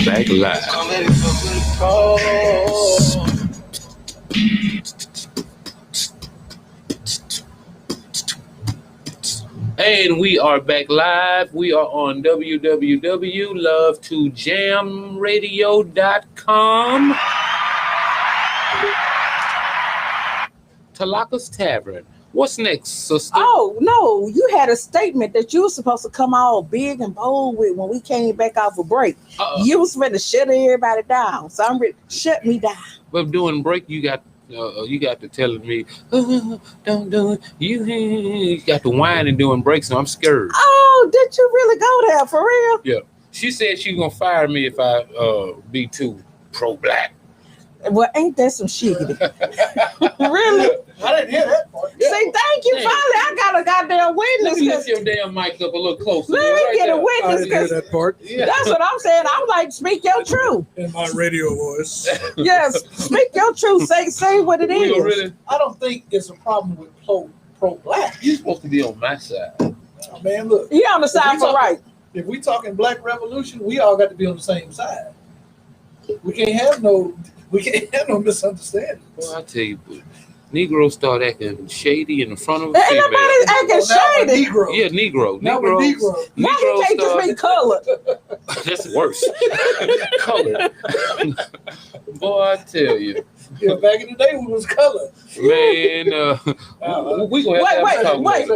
back live. And we are back live. We are on www.love2jamradio.com. Tlakas Tavern. What's next, sister? Oh, no. You had a statement that you were supposed to come all big and bold with when we came back off a break. You was ready to shut everybody down. So I'm ready to shut me down. But during break, you got to telling me, don't do it. You got to whine and doing breaks, so I'm scared. Oh, did you really go there for real? Yeah. She said she was going to fire me if I be too pro-black. Well, ain't that some shiggity? Really? I didn't hear that part. Yeah. See, thank you. Finally, I got a goddamn witness. Let me lift your damn mic up a little closer. Let me get a witness. I didn't hear that part. Yeah. That's what I'm saying. I'm like, speak your truth. In my radio voice. Yes, speak your truth. Say what it is. Really? I don't think it's a problem with pro-black. You're supposed to be on my side. Man, look. You on the side for right. If we talking black revolution, we all got to be on the same side. We can't have no misunderstandings. Well, I tell you, Negroes start acting shady in the front of a Ain't female. nobody acting shady. Negro. Yeah, Negro. Now we're Negro. Why you can't just be colored? That's worse. Colored. Boy, I tell you. Yeah, back in the day we was colored. Man, we gonna have to talk about it.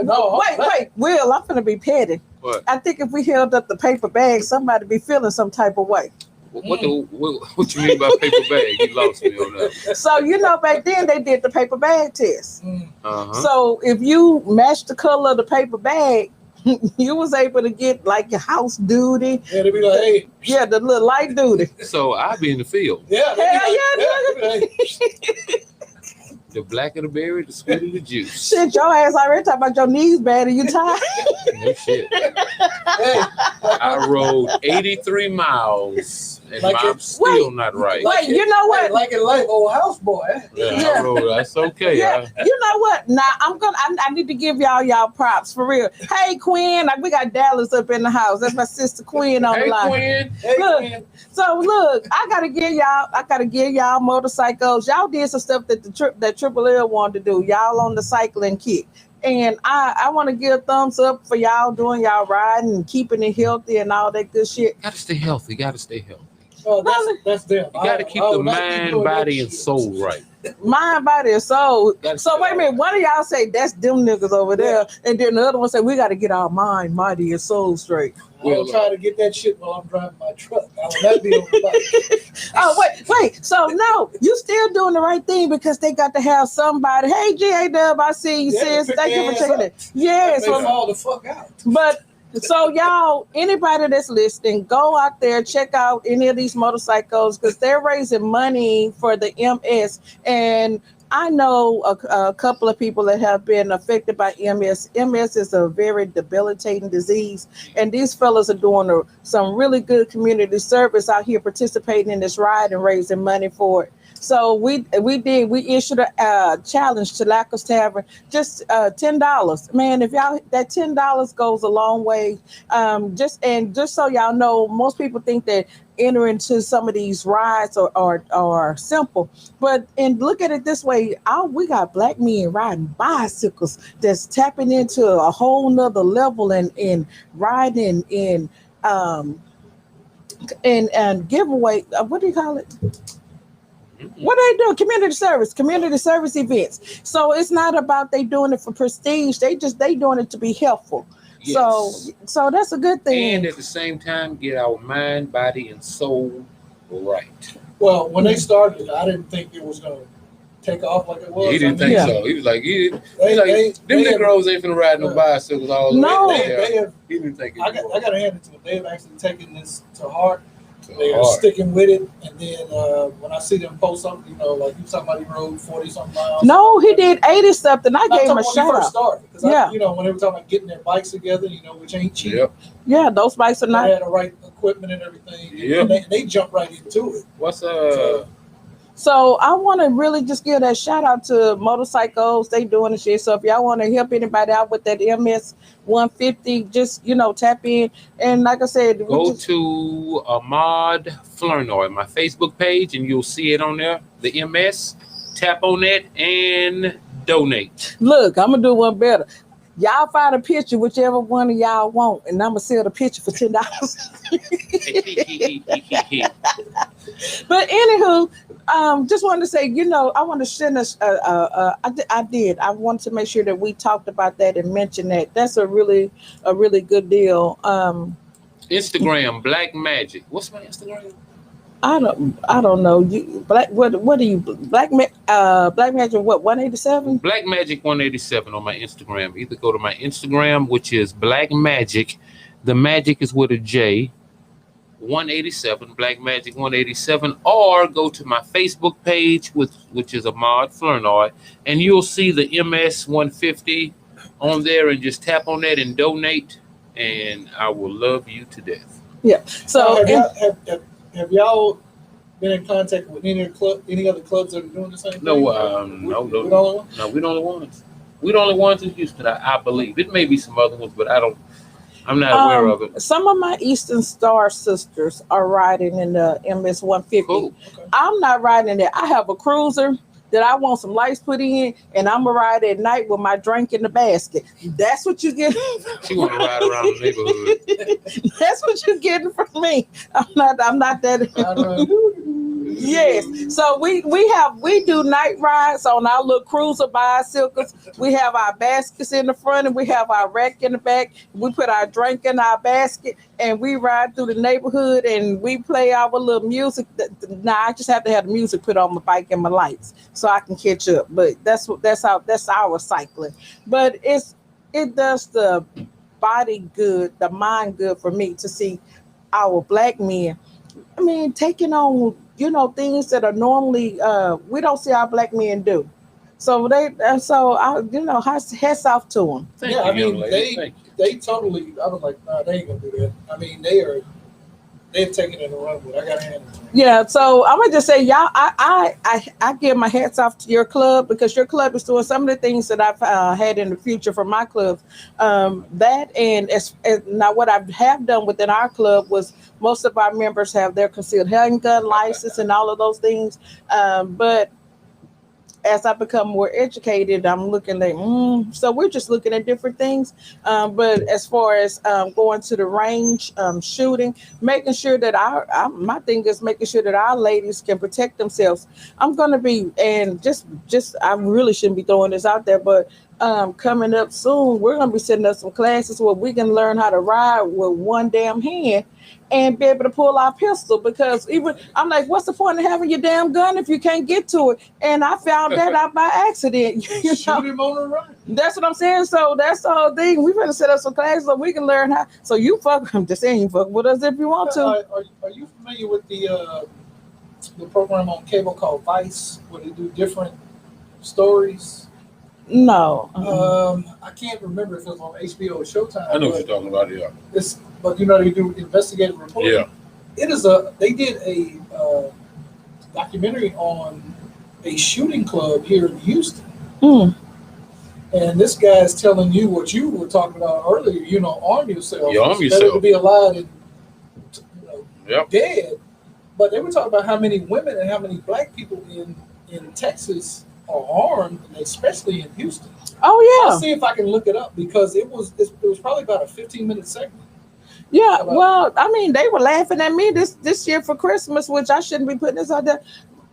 Wait. Will, I'm gonna be petty. What? I think if we held up the paper bag, somebody be feeling some type of way. What you mean by paper bag? You lost me on that. So back then they did the paper bag test. Uh-huh. So if you matched the color of the paper bag, you was able to get like your house duty. Yeah, they be like, hey. Yeah, the little light duty. So I be in the field. Yeah. Hell yeah. The blacker the berry, the sweeter the juice. Shit, your ass already talking about your knees bad and you tired. No shit. I rode 83 miles and I'm still not right. Wait, you know what? Hey, like in life, old houseboy. Yeah, I rode. That's okay. Yeah, you know what? Now I need to give y'all props for real. Hey Quinn, we got Dallas up in the house. That's my sister Quinn on the line. Quinn. Hey, Look, Quinn. so look, I gotta give y'all motorcycles. Y'all did some stuff that Triple L wanted to do. Y'all on the cycling kick. And I want to give a thumbs up for y'all doing y'all riding and keeping it healthy and all that good shit. Gotta stay healthy. Oh, that's them. You gotta keep the mind, body, and soul right. Mind, body, and soul. So wait a minute, one of y'all say that's them niggas over there, and then the other one say we got to get our mind, body, and soul straight. I'll try to get that shit while I'm driving my truck. I will not be on the bike. Oh wait. So no, you still doing the right thing because they got to have somebody. Hey, G-A-Dub, I see you, sis. Thank you for checking it. Yes. They fall the fuck out. But. So y'all, anybody that's listening, go out there, check out any of these motorcycles because they're raising money for the MS. And I know a couple of people that have been affected by MS. MS is a very debilitating disease. And these fellas are doing some really good community service out here participating in this ride and raising money for it. So we issued a challenge to Tlakas Tavern, just $10. Man, if y'all, that $10 goes a long way. Just so y'all know, most people think that entering into some of these rides are simple, but look at it this way: we got black men riding bicycles that's tapping into a whole nother level and riding in giveaway. What do you call it? What are they doing? Community service events. So it's not about they doing it for prestige. They doing it to be helpful. Yes. So that's a good thing. And at the same time, get our mind, body, and soul right. Well, when they started, I didn't think it was going to take off like it was. He didn't think so. He was like, them Negroes ain't finna ride no bicycles all the way. He didn't think it. I got to hand it to them. They have actually taken this to heart. They are sticking with it, and then when I see them post something, like somebody rode 40-something miles. No, he did 80 something. I gave him a shout out. Started, when they were talking about getting their bikes together, which ain't cheap. Yep. Yeah, those bikes are not. They had the right equipment and everything. Yeah. And they jumped right into it. What's So I want to really just give that shout out to motorcycles. They doing the shit. So if y'all want to help anybody out with that MS 150, just tap in. And like I said, Go to Ahmad Flournoy, my Facebook page, and you'll see it on there. The MS. Tap on that and donate. Look, I'm gonna do one better. Y'all find a picture, whichever one of y'all want, and I'm gonna sell the picture for $10. But anywho, just wanted to say, I want to send us. I did. I wanted to make sure that we talked about that and mentioned that. That's a really good deal. Instagram Black Magic. What's my Instagram? I don't know. You black. What are you Black Magic? What 187? Black Magic 187 on my Instagram. Either go to my Instagram, which is Black Magic. The magic is with a J. 187 Black Magic 187, or go to my Facebook page, which is Ahmad Flournoy, and you'll see the MS 150 on there, and just tap on that and donate, and I will love you to death. Yeah. So have y'all been in contact with any other clubs that are doing the same thing? No, we're the only ones. We're the only ones in Houston, I believe. It may be some other ones, but I'm not aware of it. Some of my Eastern Star sisters are riding in the MS 150. Cool. Okay. I'm not riding in there. I have a cruiser that I want some lights put in, and I'm gonna ride at night with my drink in the basket. That's what you get. She want to ride around the neighborhood. That's what you're getting from me. I'm not that. Yes. So we do night rides on our little cruiser bicycles. We have our baskets in the front and we have our rack in the back. We put our drink in our basket and we ride through the neighborhood and we play our little music. Now I just have to have the music put on my bike and my lights so I can catch up. But that's our cycling. But it does the body good, the mind good for me to see our black men. I mean, taking on things that are normally we don't see our black men do. So hats off to them. Yeah, I mean they totally. I was like, nah, they ain't gonna do that. I mean, they've taken it and run with it. I got a hand in it. Yeah, so I'm gonna just say, y'all, I give my hats off to your club because your club is doing some of the things that I've had in the future for my clubs. That and as now what I have done within our club was most of our members have their concealed handgun license and all of those things. But as I become more educated, I'm looking like, so we're just looking at different things. But as far as going to the range, shooting, making sure that my thing is making sure that our ladies can protect themselves. I'm going to be, and just I really shouldn't be throwing this out there, but coming up soon, we're going to be setting up some classes where we can learn how to ride with one damn hand and be able to pull our pistol, because even I'm like, what's the point of having your damn gun if you can't get to it? And I found that out by accident. Shoot him on the run. That's what I'm saying. So that's the whole thing. We're gonna set up some classes so we can learn how. So you I'm just saying, you fuck with us if you want to. Are you familiar with the program on cable called Vice, where they do different stories? No. I can't remember if it was on HBO or Showtime. I know what you're talking about, yeah. But they do investigative reporting. Yeah. They did a documentary on a shooting club here in Houston. And this guy's telling you what you were talking about earlier, arm yourself. You arm yourself. Better to be alive and Yep. dead. But they were talking about how many women and how many black people in Texas are armed, and especially in Houston. Oh yeah. I'll see if I can look it up because it was probably about a 15-minute segment. Yeah, well, I mean, they were laughing at me this year for Christmas, which I shouldn't be putting this out there.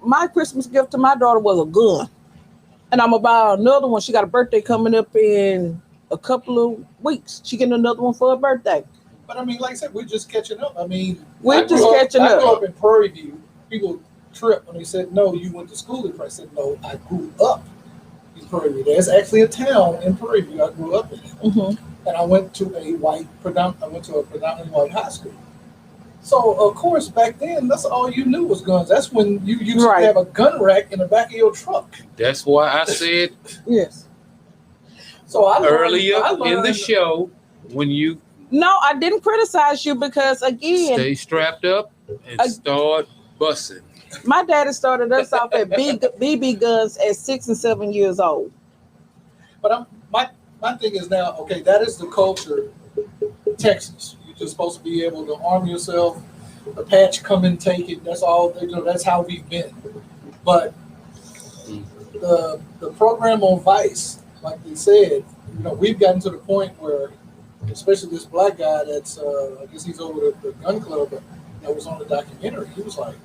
My Christmas gift to my daughter was a gun, and I'm about another one. She got a birthday coming up in a couple of weeks. She getting another one for her birthday. But I mean, like I said, we're just catching up. I mean, we're just catching up. I grew up in Prairie View. People tripped when they said, "No, you went to school in Prairie." I said, "No, I grew up in Prairie View. There's actually a town in Prairie View I grew up in." Mm-hmm. And I went to a predominantly white high school. So of course back then that's all you knew was guns. That's when you used to have a gun rack in the back of your truck. That's why I said yes. So earlier in the show when you I didn't criticize you because again, stay strapped up and start bussing. My daddy started us off at BB guns at 6 and 7 years old. But my thing is now, okay, that is the culture. Texas, you're just supposed to be able to arm yourself. The patch, come and take it. That's all. That's how we've been. But the program on Vice, like they said, we've gotten to the point where, especially this black guy that's, I guess he's over the gun club that was on the documentary. He was like,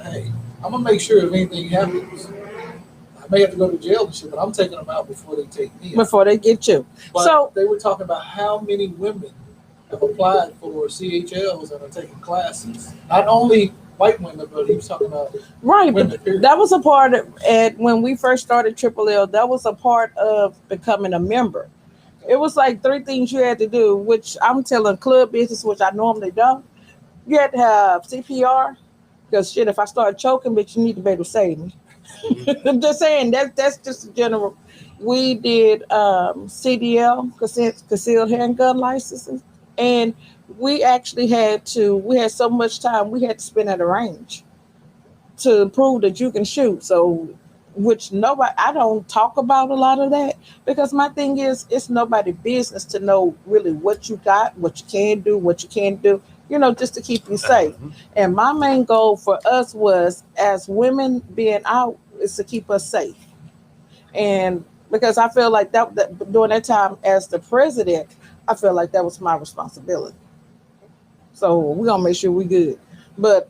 "Hey, I'm gonna make sure if anything happens, I may have to go to jail and shit, but I'm taking them out before they take me out." Before they get you. But So they were talking about how many women have applied for CHLs and are taking classes. Not only white women, but he was talking about right, women, but period. that was a part of when we first started Triple L. That was a part of becoming a member. It was like 3 things you had to do, which I'm telling club business, which I normally don't. You had to have CPR, because shit, if I start choking, bitch, you need to be able to save me. I'm just saying that's just a general. We did CDL, concealed handgun licenses, and we actually we had so much time we had to spend at a range to prove that you can shoot. So, which I don't talk about a lot of that, because my thing is, it's nobody's business to know really what you got, what you can do, what you can't do, just to keep you safe. And my main goal for us was, as women being out, is to keep us safe. And because I feel like that during that time as the president, I feel like that was my responsibility. So we're gonna make sure we good. But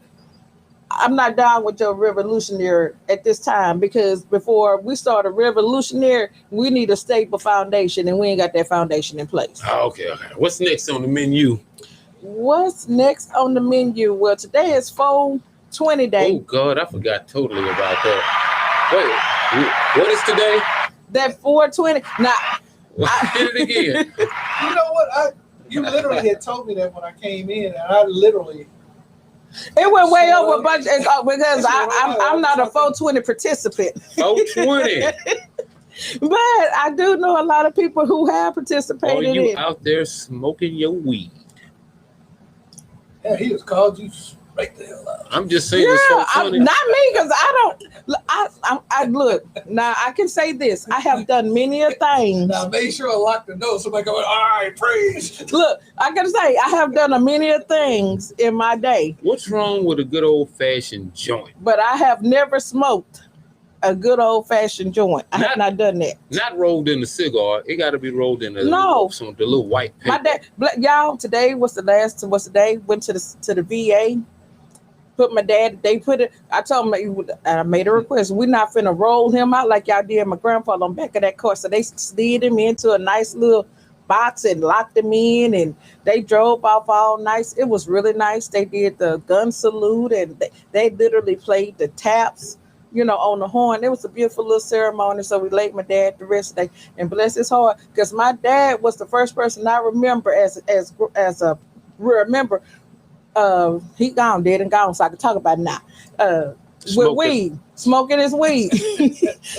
I'm not down with your revolutionary at this time, because before we start a revolutionary, we need a stable foundation, and we ain't got that foundation in place. Okay. What's next on the menu? What's next on the menu? Well, today is 420 day. Oh God, I forgot totally about that. Wait, what is today? That 420. Now, Did it again. You know what? You literally had told me that when I came in, and I literally. it went way over a bunch because I'm not a 420 participant. 420. But I do know a lot of people who have participated. Are you out there smoking your weed? Yeah, he just called you right the hell out. I'm just saying. Yeah, it's so funny. not me, because I don't. I look now. I can say this: I have done many a things. Now make sure I lock the door. Somebody going, all right, praise. Look, I gotta say, I have done a many a things in my day, What's wrong with a good old fashioned joint? but I have never smoked a good old fashioned joint. I have not done that. Not rolled in a cigar. It got to be rolled in the little white paper. My dad, y'all. Today was the day. Went to the VA. Put my dad. They put it. I told him. I made a request. We're not finna roll him out like y'all did my grandfather on back of that car. So they slid him into a nice little box and locked him in, and they drove off all nice. It was really nice. They did the gun salute, and they literally played the taps, on the horn. It was a beautiful little ceremony. So we laid my dad the rest of the day, and bless his heart, because my dad was the first person I remember as a remember. He gone, dead and gone, so I can talk about it now. With weed, smoking his weed.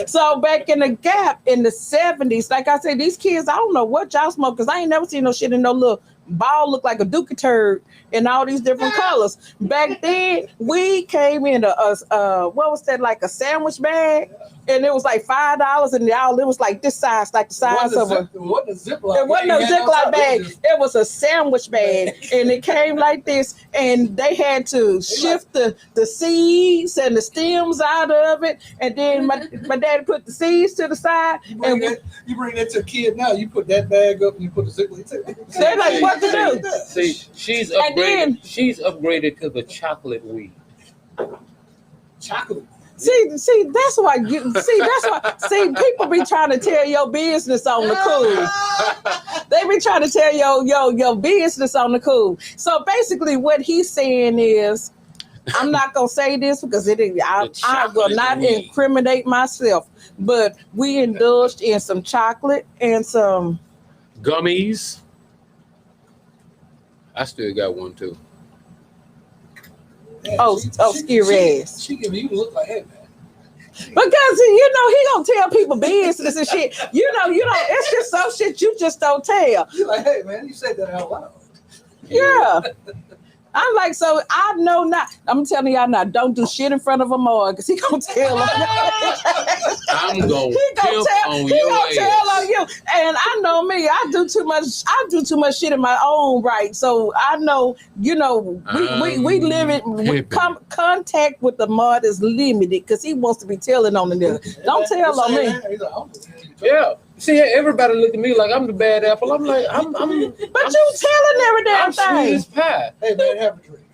So back in the Gap in the 70s, like I said, these kids, I don't know what y'all smoke, because I ain't never seen no shit in no little ball look like a dookie turd in all these different colors. Back then, weed came in what was that, like a sandwich bag? And it was like $5, and it was like this size, like the size of It wasn't a Ziploc. It wasn't a Ziploc bag. It was a sandwich bag, and it came like this. And they had to shift the seeds and the stems out of it. And then my daddy put the seeds to the side. You bring that to a kid now. You put that bag up and you put the Ziploc. They're like, what to do? See, she's upgraded. She's upgraded to the chocolate weed. Chocolate. See, that's why people be trying to tell your business on the cool. They be trying to tell your business on the cool. So basically what he's saying is, I'm not gonna say this because I will not incriminate myself, but we indulged in some chocolate and some gummies. I still got one too. Man, scary ass. She give you look like, hey, man. Because he gonna tell people business and shit. It's just some shit you just don't tell. You're like, hey man, you said that out loud. Yeah. I'm like, so I know not. I'm telling y'all now, don't do shit in front of Ahmad because he gonna tell him. I'm gonna He gonna tell on he your gonna tell ass. on you. And I know me, I do too much shit in my own right. So I know, we live it. Contact with the mud is limited because he wants to be telling on the nigga. Don't tell on me. Yeah. See, everybody look at me like I'm the bad apple. I'm like, But you telling every damn I'm sweet thing. as pie. Hey man, have a drink.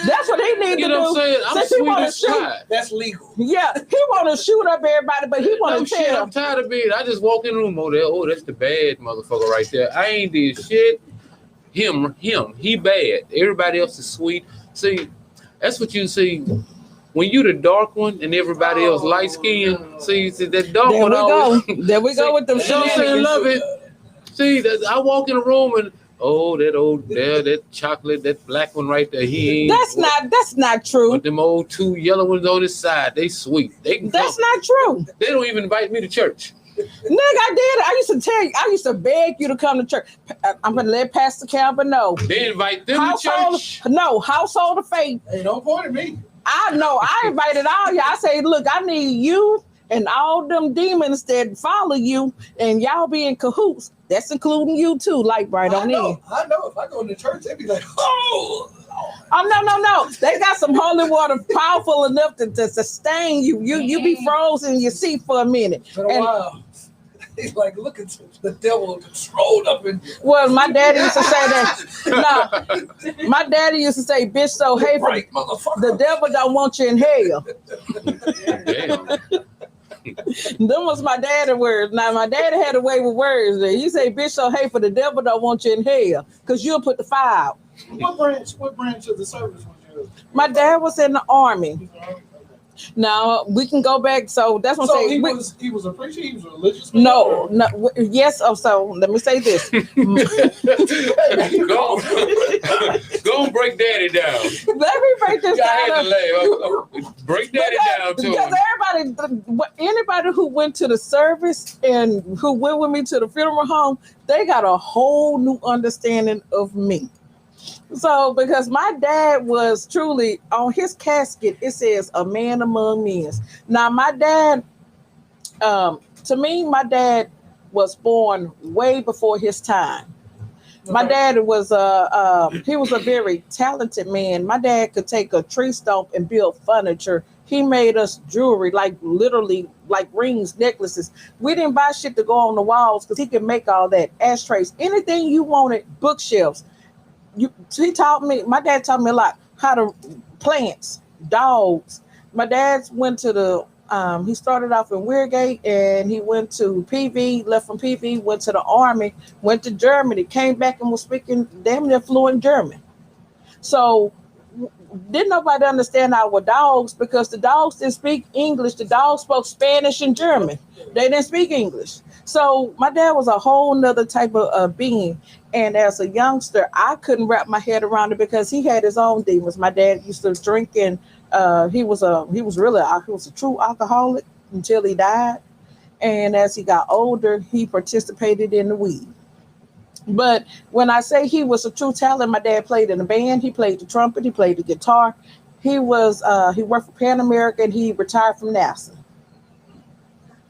That's what he need You to know what I'm do. saying? I'm Since he sweet wanna as shoot, pie. That's legal. yeah, he want to shoot up everybody, but he want No to shit, tell. I'm tired of being. I just walk in the room over there. Oh, that's the bad motherfucker right there. I ain't did shit. Him, he bad. Everybody else is sweet. See, that's what you see. When you the dark one and everybody else light skinned, see that dark There one we always. go. There we go with them You know what I'm saying? shenanigans. Love it. See, I walk in the room and that chocolate, that black one right there, he ain't. That's not true. But them old two yellow ones on his side, they sweet. They can That's come. not true. They don't even invite me to church. Nigga, I did. I used to tell you. I used to beg you to come to church. I'm gonna let Pastor Campbell know. They invite them to church. No, household of faith. Hey, don't point at me. I know. I invited all y'all. I say, look, I need you and all them demons that follow you, and y'all be in cahoots. That's including you too. Like right on in. I know. If I go to church, they be like, oh. Oh no! They got some holy water powerful enough to sustain you. You be frozen in your seat for a minute. Been a while. He's like, look at the devil controlled up in. Well, my daddy used to say that. No, my daddy used to say, "Bitch, so hey, Right, motherfucker. the devil don't want you in hell." Damn. Them was my daddy words. Now my daddy had a way with words. He say, "Bitch, so hey, for the devil don't want you in hell, cause you'll put the fire out." What branch of the service was you? My dad was in the army. Now we can go back. So that's what I'm saying. He was a preacher. He was a religious. No. Yes. Oh, so let me say this. Go and break daddy down. Let me break this I had down. to laugh. Break daddy down too. Because anybody who went to the service and who went with me to the funeral home, they got a whole new understanding of me. So, because my dad was truly on his casket, it says a man among men. Now, my dad, to me, my dad was born way before his time. My dad was he was a very talented man. My dad could take a tree stump and build furniture. He made us jewelry, like literally like rings, necklaces. We didn't buy shit to go on the walls because he could make all that. Ashtrays, anything you wanted, bookshelves. My dad taught me a lot how to plants, dogs. My dad went to he started off in Weirgate and he went to PV, left from PV, went to the army, went to Germany, came back and was speaking damn near fluent German. So didn't nobody understand our dogs because the dogs didn't speak English. The dogs spoke Spanish and German. They didn't speak English. So my dad was a whole nother type of being. And as a youngster, I couldn't wrap my head around it because he had his own demons. My dad used to drink and he was a true alcoholic until he died. And as he got older, he participated in the weed. But when I say he was a true talent, my dad played in a band. He played the trumpet. He played the guitar. He worked for Pan America and he retired from NASA.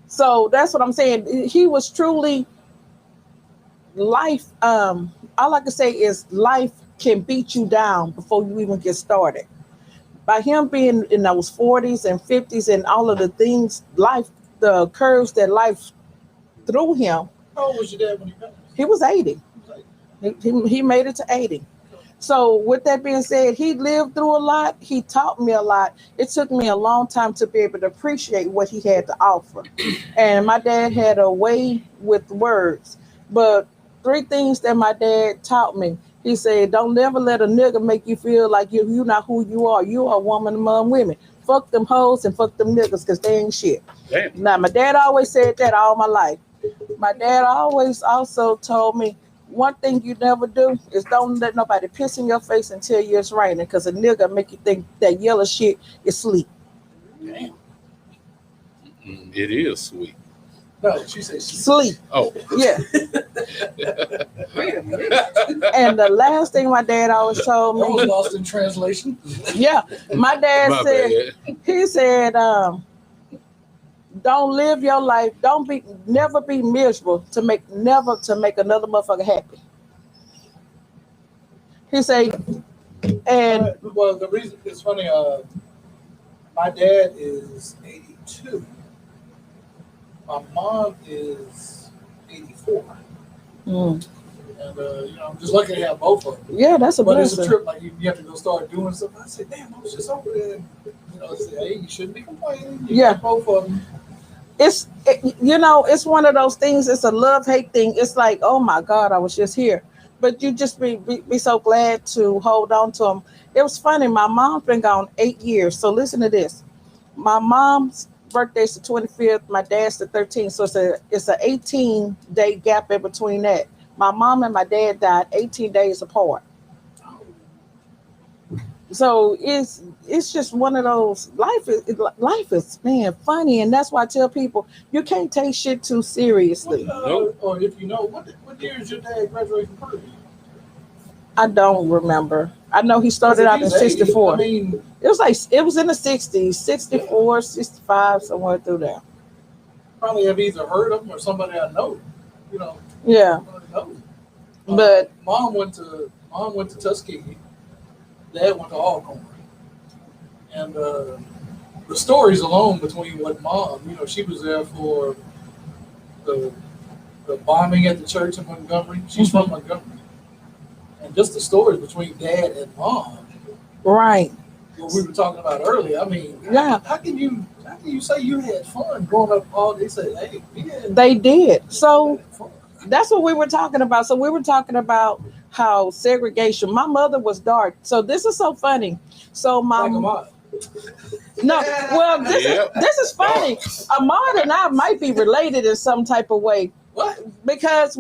So that's what I'm saying. He was truly life. All I can say is life can beat you down before you even get started. By him being in those 40s and 50s and all of the things, the curves that life threw him. How old was your dad when he passed? He was 80. He made it to 80. So with that being said, he lived through a lot. He taught me a lot. It took me a long time to be able to appreciate what he had to offer. And my dad had a way with words. But 3 things that my dad taught me. He said, don't never let a nigga make you feel like you're not who you are. You are a woman among women. Fuck them hoes and fuck them niggas because they ain't shit. Damn. Now, my dad always said that all my life. My dad always also told me, one thing you never do is don't let nobody piss in your face and tell you it's raining because a nigga make you think that yellow shit is sleep. Damn. It is sweet. No, she said Sleep. Oh. Yeah. And the last thing my dad always told that was me, lost in translation. yeah, my dad My said, bad. he said, don't live your life, never be miserable to make another motherfucker happy. He said, and Well, the reason it's funny. My dad is 82. My mom is 84. mm, And I'm just lucky to have both of them. yeah, that's a But it's a blessing. trip. Like you have to go start doing something. I said, damn, I was just over there. I said, hey, you shouldn't be complaining. You Yeah. got both of them. It's it's one of those things. It's a love-hate thing. It's like, oh my God, I was just here, but you just be so glad to hold on to them. It was funny. My mom's been gone 8 years. So listen to this. My mom's birthday's the 25th. My dad's the 13th. So it's a 18-day gap in between that. My mom and my dad died 18 days apart. So it's just one of those life is man funny, and that's why I tell people you can't take shit too seriously. Nope. Or if you know, what year is your dad graduate from Purdue? I don't remember. I know he started out in Because if he's 64. 80, I mean, It was in the 60s, 64, 65, somewhere through there. probably have either heard of him or somebody I know. Yeah, Somebody knows. but Mom went to Tuskegee. Dad went to Alcorn. And the stories alone between what mom, she was there for the bombing at the church in Montgomery. She's from Montgomery. And just the stories between dad and mom, right. what we were talking about earlier. I mean, Yeah. how can you say you had fun growing up all day? Say, hey, They did. So that's what we were talking about. So we were talking about how segregation. My mother was dark. So this is so funny. So my Ahmad. no, well, this is funny. Ahmad and I might be related in some type of way. What? Because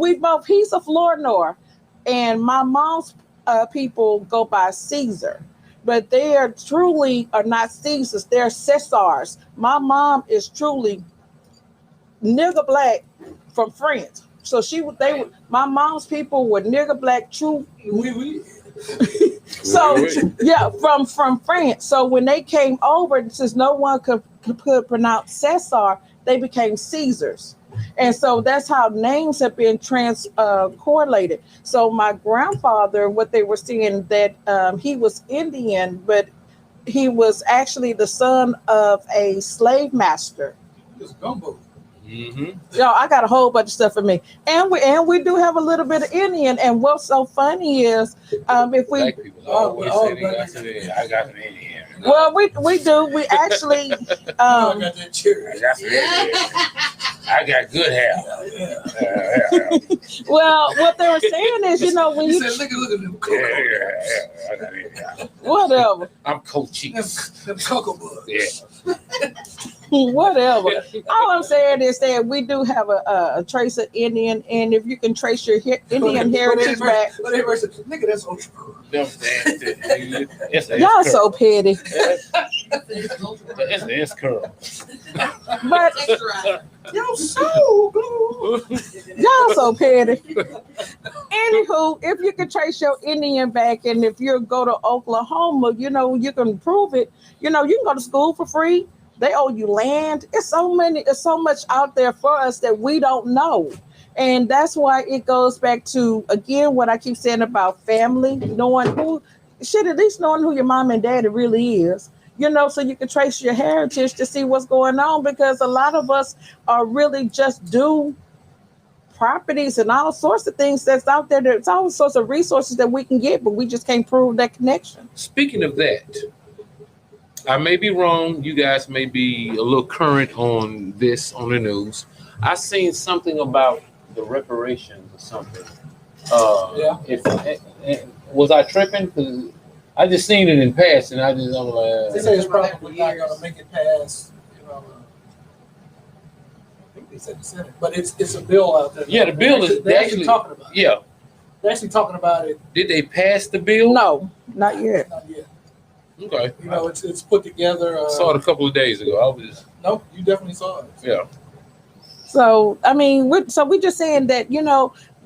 he's a Flournoy, and my mom's people go by Caesar, but they are not Caesars. They're Cesars. My mom is truly nigger black from France. So my mom's people were nigger black true. So yeah, from France. So when they came over, since no one could pronounce Cesar, they became Caesars. And so that's how names have been correlated. So my grandfather, what they were saying that he was Indian, but he was actually the son of a slave master. It's gumbo. Mm-hmm. Yo, I got a whole bunch of stuff for me, and we do have a little bit of Indian. And what's so funny is, if we Black people always say they got some Indian. I got some Indian. well, we do. We actually I got that cherry. I got some Indian. I got good hair. well, what they were saying is, when He you said, look at them I got Indian. whatever, I'm Cochise. them cocoa bugs. Yeah. whatever. All I'm saying is that we do have a trace of Indian, and if you can trace your Indian heritage back, But everybody said, nigga, that's so true. y'all so petty. It's curl. But Yo, so glue. y'all so petty. Anywho, if you can trace your Indian back, and if you go to Oklahoma, you can prove it. You can go to school for free. They owe you land. It's so much out there for us that we don't know. And that's why it goes back to, again, what I keep saying about family, at least knowing who your mom and daddy really is. So you can trace your heritage to see what's going on, because a lot of us are really just do properties and all sorts of things that's out there. There's all sorts of resources that we can get, but we just can't prove that connection. Speaking of that, I may be wrong. You guys may be a little current on this on the news. I seen something about the reparations or something. Was I tripping? Because I just seen it in passing. I'm like, They say it's probably not going to make it past, I think they said the Senate, but it's a bill out there. Yeah, the bill is they're actually talking about it. Yeah. They're actually talking about it. Did they pass the bill? No, not yet. Not yet. Okay. It's put together. I saw it a couple of days ago. Nope, you definitely saw it. Yeah. So I mean, we just saying that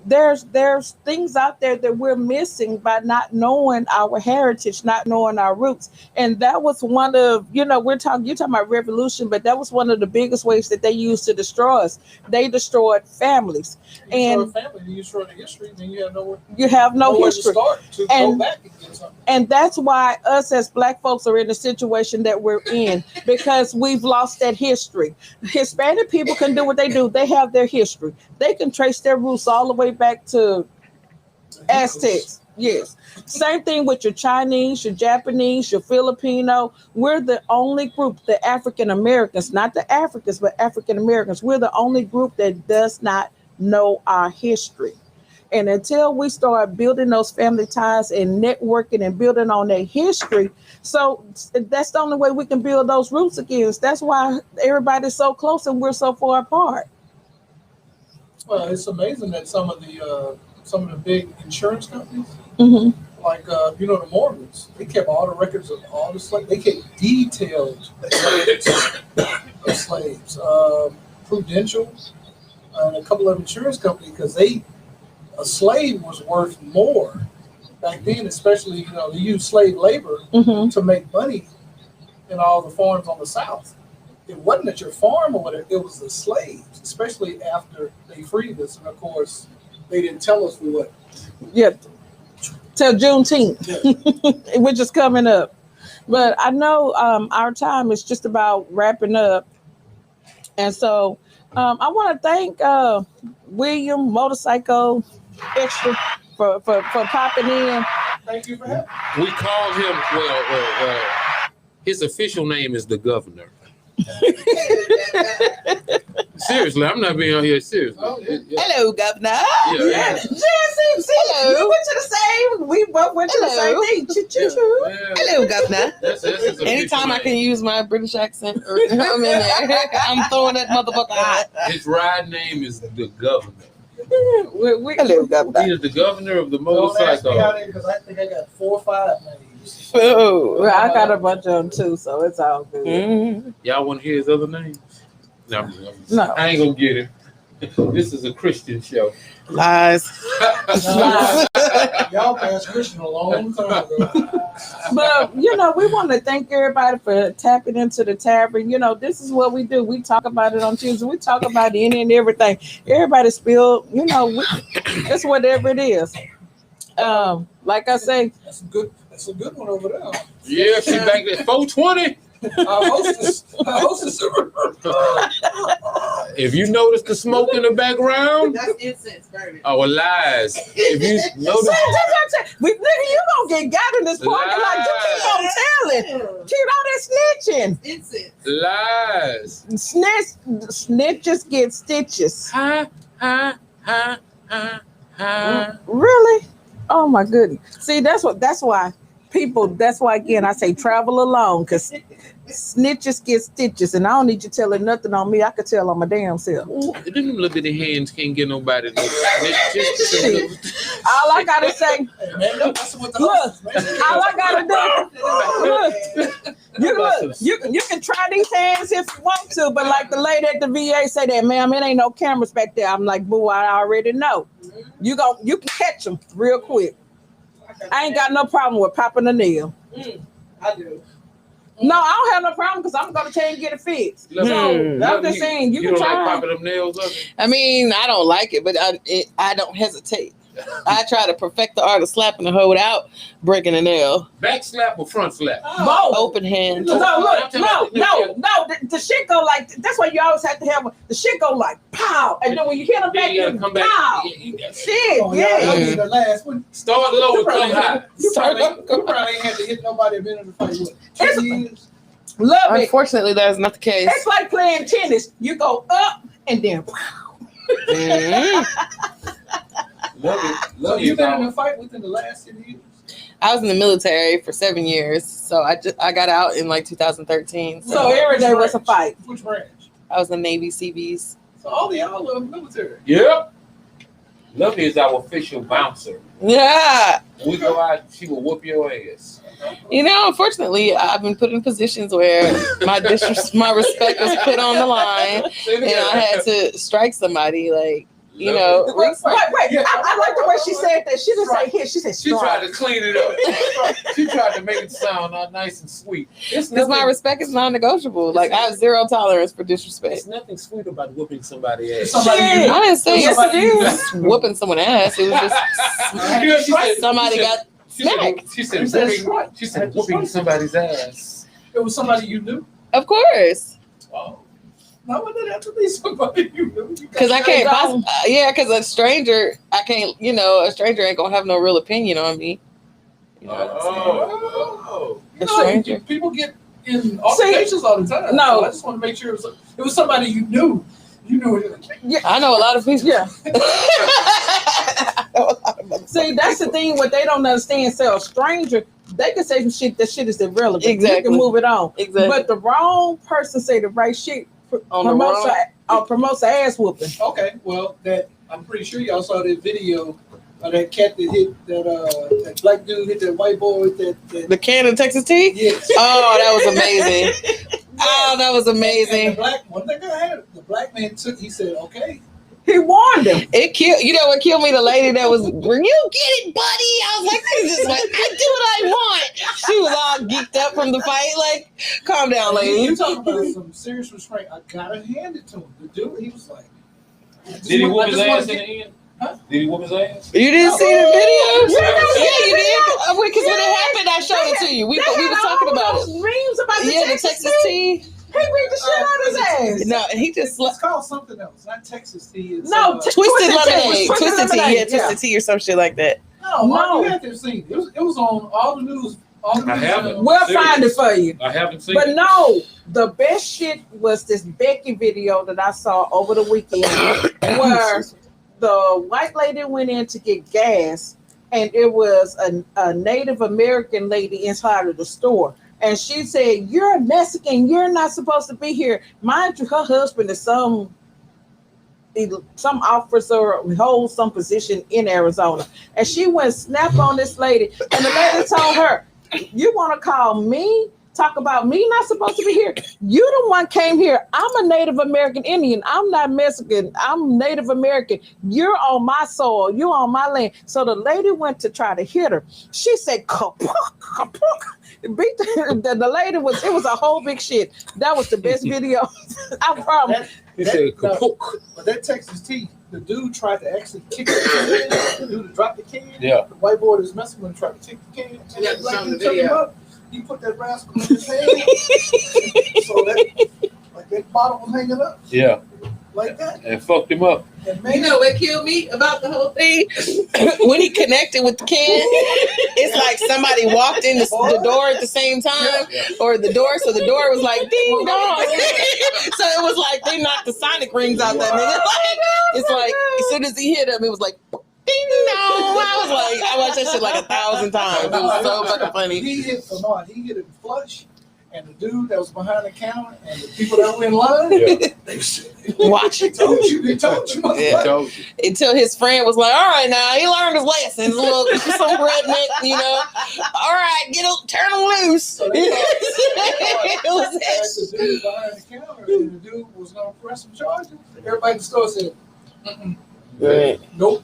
there's things out there that we're missing by not knowing our heritage, not knowing our roots, and that was one of you're talking about revolution, but that was one of the biggest ways that they used to destroy us. They destroyed families, You and destroy a family, you destroy the history, then you have nowhere. you have no nowhere history. to start to And- go back and get something. And that's why us as Black folks are in the situation that we're in, because we've lost that history. Hispanic people can do what they do. They have their history. They can trace their roots all the way back to Aztecs. Yes. Same thing with your Chinese, your Japanese, your Filipino. We're the only group, the African Americans, not the Africans, but African Americans. We're the only group that does not know our history. And until we start building those family ties and networking and building on their history, so that's the only way we can build those roots again. That's why everybody's so close and we're so far apart. Well, it's amazing that some of the big insurance companies, Mm-hmm. like the Morgans, they kept all the records of all the slaves. They kept detailed records of slaves. Prudential and a couple of insurance companies, because a slave was worth more back then, especially they used slave labor Mm-hmm. to make money in all the farms on the South. It wasn't at your farm or whatever; it was the slaves, especially after they freed us. And of course, they didn't tell us for what. Yeah. Till Juneteenth, Yeah. which is coming up. But I know our time is just about wrapping up. And so I want to thank William Motorcycle Extra for popping in. Thank you for having me. We call him, his official name is the governor. Seriously, I'm not being out here seriously. Oh, yeah. Hello, Governor. Yeah. We went to the same. We both went to the Hello. same thing. Choo-choo-choo. Yeah. Hello, Governor. That's his official Anytime I name. can use my British accent, I'm in there. I'm throwing that motherfucker out. His ride name is the governor. Hello, He Governor. is the governor of the Don't ask me how motorcycle. they, because I think I got 4 or 5 names. Oh. Well, I got a bunch of them too, so it's all good. Mm. Y'all want to hear his other names? No, No. I ain't gonna get it. This is a Christian show. Lies. Y'all passed Christian a long time ago. But we want to thank everybody for tapping into the tavern. This is what we do. We talk about it on Tuesday. We talk about any and everything. Everybody spill. It's whatever it is. Like I say, That's a good one over there. Yeah, she back there 420. Our hostess. If you notice the smoke in the background, That's incense burning. oh, lies. If you notice, nigga, you gonna get got in this parking lot. You keep on telling. Keep all that snitching. Incense. lies. Snitches get stitches. Ha, ha, ha, ha, ha. Really? Oh my goodness. See, that's why people, that's why again I say travel alone, because snitches get stitches, and I don't need you telling nothing on me. I could tell on my damn self. Ooh, them little bitty hands can't get nobody no snitches. All I gotta say, Hey, man, that's what the Look, hostess, man. all I gotta do, you can try these hands if you want to, but like the lady at the VA say that, ma'am, it ain't no cameras back there. I'm like, boo, I already know. You can catch them real quick. I ain't got no problem with popping a nail. I do. No, I don't have no problem because I'm gonna tell you and get it fixed. Love So you. I'm just saying you can don't try. like popping them nails up? I mean, I don't like it, but I don't hesitate. I try to perfect the art of slapping a hoe without breaking a nail. Back slap or front slap? Both. Open hand. No, look, the shit go like, that's why you always have to have the shit go like pow, and then when you hit them back, Then you gotta you come back. pow. Shit, Oh, yeah. y'all did the last one. Start low and come high. You probably ain't had to hit nobody a minute to fight with. 2 years. Love it. Unfortunately, that's not the case. It's like playing tennis. You go up and then pow. Mhm. Love it. So Love you've you. been in a fight within the last 10 years? I was in the military for 7 years, so I got out in like 2013. So every day was a fight. Which branch? I was in Navy Seabees. So all of y'all are military. Yep. Lovely is our official bouncer. Yeah. When we go out, she will whoop your ass. You know, unfortunately, I've been put in positions where my respect was put on the line, and I had to strike somebody. Like, you know, Wait. I like the way she said that. She didn't say hit. She said She strike. tried to clean it up. She tried to make it sound nice and sweet. Because my respect is non-negotiable. Like, I have zero tolerance for disrespect. There's nothing sweet about whooping somebody's ass. Somebody I you didn't say Yes, it yes, whooping someone's ass. It was just somebody got smacked. She said whooping somebody's ass. It was somebody you knew. Of course. Oh. No, it didn't have to be somebody you knew. Because I can't, because a stranger, I can't, you know, a stranger ain't gonna have no real opinion on me. You know what I'm saying? Oh. You A stranger. people get in altercations all the time. No. So I just want to make sure it was somebody you knew. You knew it. I know a lot of people. Yeah. See, that's the thing. What they don't understand. So a stranger, they can say some shit. That shit is irrelevant. Exactly. You can move it on. Exactly. But the wrong person say the right shit. Promotes a ass whooping. Okay, well, that I'm pretty sure y'all saw that video of that cat that hit that black dude hit that white boy with that The can of Texas tea? yes. Oh, that was amazing. Oh, that was And amazing. the black one thing I had, the black man he said, okay. He warned him. It killed. You know what killed me? The lady that was, "When you get it, buddy." I was like, "This is what I do what I want." She was all geeked up from the fight. Like, calm down, lady. You talking about some serious restraint? I gotta hand it to him. The dude, he was like, Did he whoop his ass in the end? Huh? Did he whoop his ass? You didn't see the video? Yeah, you did. Because when it happened, I showed it to you. We were talking about it. Dreams about the Yeah, the Texas Texas tea. He beat the shit out of his ass. No, he just it's called something else, not Texas tea. It's, No, twisted Twisted lemonade, tea. twisted tea, yeah, twisted tea or some shit like that. no, you have to have seen it. It was on all the news. I haven't. We'll find it for you. I haven't seen But it. no, the best shit was this Becky video that I saw over the weekend where the white lady went in to get gas and it was a Native American lady inside of the store. And she said, "You're a Mexican. You're not supposed to be here." Mind you, her husband is some officer holds some position in Arizona. And she went snap on this lady. And the lady told her, "You want to call me? Talk about me not supposed to be here? You the one came here. I'm a Native American Indian. I'm not Mexican. I'm Native American. You're on my soil. You're on my land." So the lady went to try to hit her. She said, "Kapok, kapok." Beat the lady was. It was a whole big shit. That was the best video. I promise. He said, "Kapook." But that Texas tea, the dude tried to actually kick the can. The dude dropped the can. Yeah. The white boy that was messing with him tried to kick the can. And Yeah, that black show dude the took him video. up. He put that rascal in his hand. So that bottle was hanging up Yeah, like that. and fucked him up. And You man, know what killed me about the whole thing? When he connected with the can, it's like somebody walked in the door at the same time, or the door, so the door was like ding dong. So it was like they knocked the sonic rings out that nigga. Like, it's like as soon as he hit him, it was like ding dong. I watched that shit like 1,000 times. It was so fucking funny. he hit him flush. And the dude that was behind the counter and the people that were in line, Yeah. they said, Watch it. They told you, Yeah. Told you. Until his friend was like, "All right, now he learned his lessons. Some redneck, you know. All right, turn him loose." So they It was the dude behind the counter, and the dude was gonna press some charges. Everybody in the store said, Right. "Nope."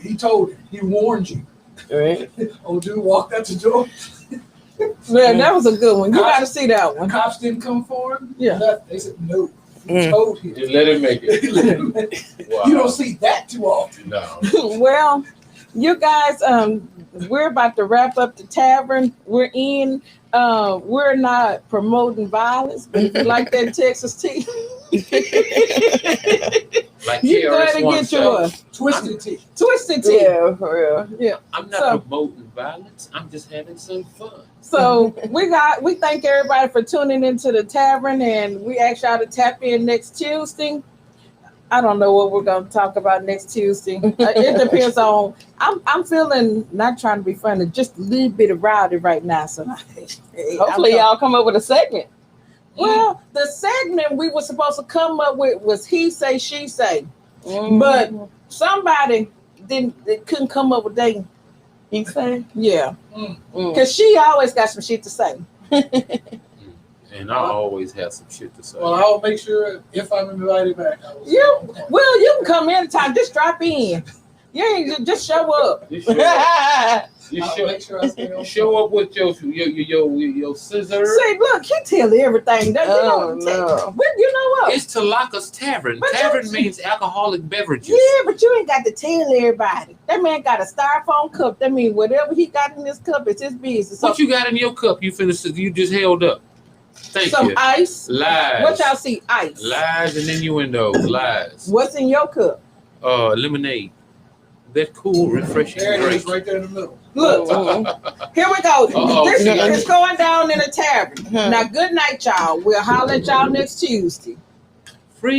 He told him. He warned you. Right. Old dude walked out the door. Man, that was a good one. You got to see that The one. cops didn't come for him. Yeah. Nothing. They said no. He Mm. told him. Just let him make it. Let him make it. Wow. You don't see that too often. No. Well, you guys, we're about to wrap up the tavern. We're in. We're not promoting violence, but if you like that Texas tea, Like you go ahead KRS and One get you a said, Twisted tea. twisted tea. Yeah, for real. Yeah. I'm not So- promoting violence. I'm just having some fun. So we thank everybody for tuning into the tavern, and we ask y'all to tap in next Tuesday. I don't know what we're gonna talk about next Tuesday. It depends on. I'm feeling, not trying to be funny, just a little bit of rowdy right now. So Hopefully y'all come up with a segment. Well, the segment we were supposed to come up with was he say, she say. But somebody then they couldn't come up with they. You say? Yeah, Mm. because she always got some shit to say. And I always have some shit to say. Well, I'll make sure if I'm invited back. I will say You okay. well, you can come anytime. Just drop in. You ain't just show up. You you I'll make sure I stay on show up with your scissors. See, look, he tell everything. Don't you Oh, know, no. But you know what? It's Tlakas Tavern. But Tavern you- means alcoholic beverages. Yeah, but you ain't got to tell everybody. That man got a styrofoam cup. That means whatever he got in this cup is his business. So What you got in your cup? You finished. You just held up. Thank some you. ice. Lies. What y'all see? Ice. Lies and innuendos. Lies. What's in your cup? Lemonade. That cool, refreshing There it drink. is, right there in the middle. Look, here we go. Uh-oh. This is going down in a tavern. Huh. Now, good night, y'all. We'll holler at y'all next Tuesday.